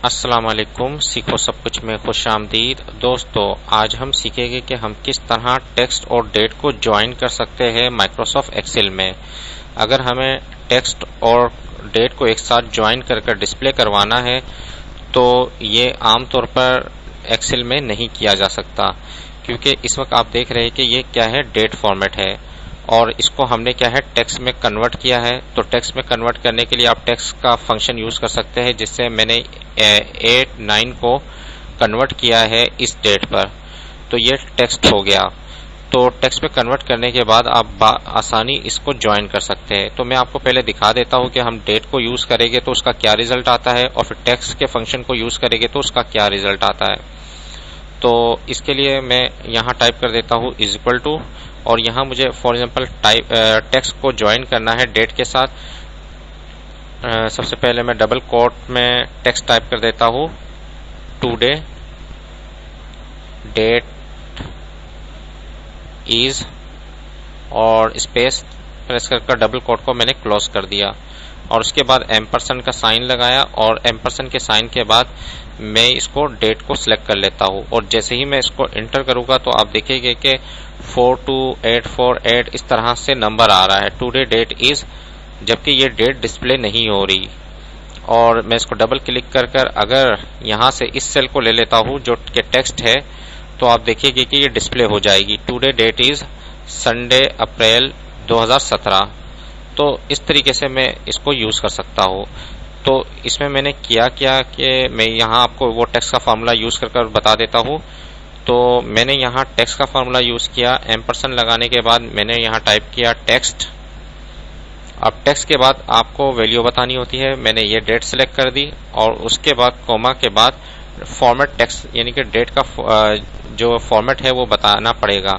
अस्सलाम वालेकुम। सीखो सब कुछ में खुश आमदीद। दोस्तों, आज हम सीखेंगे कि हम किस तरह टेक्स्ट और डेट को ज्वाइन कर सकते हैं माइक्रोसॉफ्ट एक्सेल में। अगर हमें टेक्स्ट और डेट को एक साथ ज्वाइन कर डिस्प्ले करवाना है तो ये आमतौर पर एक्सेल में नहीं किया जा सकता, क्योंकि इस वक्त आप देख रहे हैं कि ये क्या है, डेट फॉर्मेट है और इसको हमने क्या है, टेक्स्ट में कन्वर्ट किया है। तो टेक्स्ट में कन्वर्ट करने के लिए आप टेक्स्ट का फंक्शन यूज कर सकते हैं, जिससे मैंने 8 9 को कन्वर्ट किया है इस डेट पर, तो ये टेक्स्ट हो गया। तो टेक्स्ट में कन्वर्ट करने के बाद आप आसानी इसको ज्वाइन कर सकते हैं। तो मैं आपको पहले दिखा देता हूं कि हम डेट को यूज करेंगे तो उसका क्या रिजल्ट आता है और फिर टेक्स्ट के फंक्शन को यूज करेंगे तो उसका क्या रिजल्ट आता है। तो इसके लिए मैं यहाँ टाइप कर देता हूँ इज इक्वल टू, और यहाँ मुझे फॉर एग्जांपल टेक्स्ट को ज्वाइन करना है डेट के साथ। सबसे पहले मैं डबल कोट में टेक्स्ट टाइप कर देता हूँ, टुडे डेट इज, और स्पेस प्रेस कर डबल कोट को मैंने क्लोज कर दिया और उसके बाद एम्परसेंड का साइन लगाया और एम्परसेंड के साइन के बाद मैं इसको डेट को सिलेक्ट कर लेता हूँ। और जैसे ही मैं इसको इंटर करूंगा तो आप देखेंगे कि 42848 इस तरह से नंबर आ रहा है, टुडे डेट इज, जबकि ये डेट डिस्प्ले नहीं हो रही। और मैं इसको डबल क्लिक कर अगर यहाँ से इस सेल को ले लेता हूँ जो कि टेक्स्ट है, तो आप देखिएगा कि ये डिस्प्ले हो जाएगी, टुडे डेट इज संडे अप्रैल 2017। तो इस तरीके से मैं इसको यूज कर सकता हूँ। तो इसमें मैंने किया क्या कि मैं यहाँ आपको वो टेक्स्ट का फार्मूला यूज कर बता देता हूँ। तो मैंने यहाँ टेक्स्ट का फार्मूला यूज किया, एम्परसेंड लगाने के बाद मैंने यहाँ टाइप किया टेक्स्ट। अब टेक्स्ट के बाद आपको वैल्यू बतानी होती है, मैंने ये डेट सेलेक्ट कर दी और उसके बाद कोमा के बाद फॉर्मेट टेक्स्ट यानी कि डेट का जो फॉर्मेट है वो बताना पड़ेगा।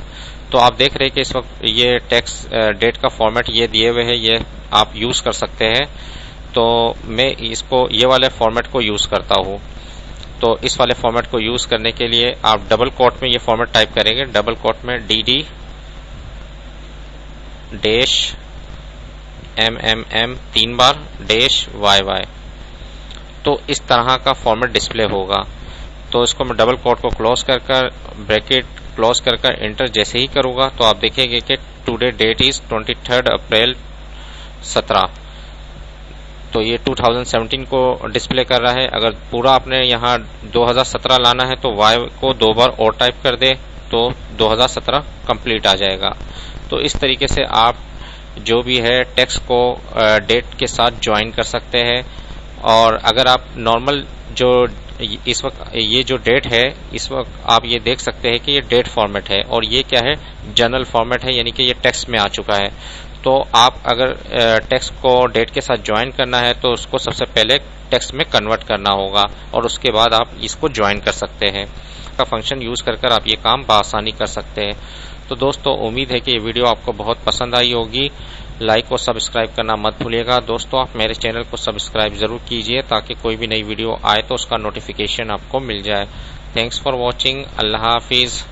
तो आप देख रहे हैं कि इस वक्त ये टेक्स्ट डेट का फॉर्मेट ये दिए हुए है, ये आप यूज कर सकते हैं। तो मैं इसको ये वाले फॉर्मेट को यूज करता हूँ। तो इस वाले फॉर्मेट को यूज करने के लिए आप डबल कोट में ये फॉर्मेट टाइप करेंगे, डबल कोट में dd डैश MMM 3 बार डैश YY। तो इस तरह का फॉर्मेट डिस्प्ले होगा। तो इसको मैं डबल कोट को क्लोज कर ब्रैकेट क्लोज कर एंटर जैसे ही करूंगा तो आप देखेंगे कि टुडे डेट इज 23 अप्रैल 17। तो ये 2017 को डिस्प्ले कर रहा है। अगर पूरा आपने यहाँ 2017 लाना है तो Y को 2 बार और टाइप कर दे तो 2017 कंप्लीट आ जाएगा। तो इस तरीके से आप जो भी है टेक्स्ट को डेट के साथ ज्वाइन कर सकते हैं। और अगर आप नॉर्मल जो इस वक्त ये जो डेट है, इस वक्त आप ये देख सकते हैं कि ये डेट फॉर्मेट है और ये क्या है, जनरल फॉर्मेट है, यानी कि ये टेक्स्ट में आ चुका है। तो आप अगर टेक्स्ट को डेट के साथ ज्वाइन करना है तो उसको सबसे पहले टेक्स्ट में कन्वर्ट करना होगा और उसके बाद आप इसको ज्वाइन कर सकते हैं। का फंक्शन यूज कर आप ये काम बआसानी कर सकते हैं। तो दोस्तों, उम्मीद है कि ये वीडियो आपको बहुत पसंद आई होगी। लाइक और सब्सक्राइब करना मत भूलिएगा। दोस्तों, आप मेरे चैनल को सब्सक्राइब जरूर कीजिए ताकि कोई भी नई वीडियो आए तो उसका नोटिफिकेशन आपको मिल जाए। Thanks for watching. Allah Hafiz.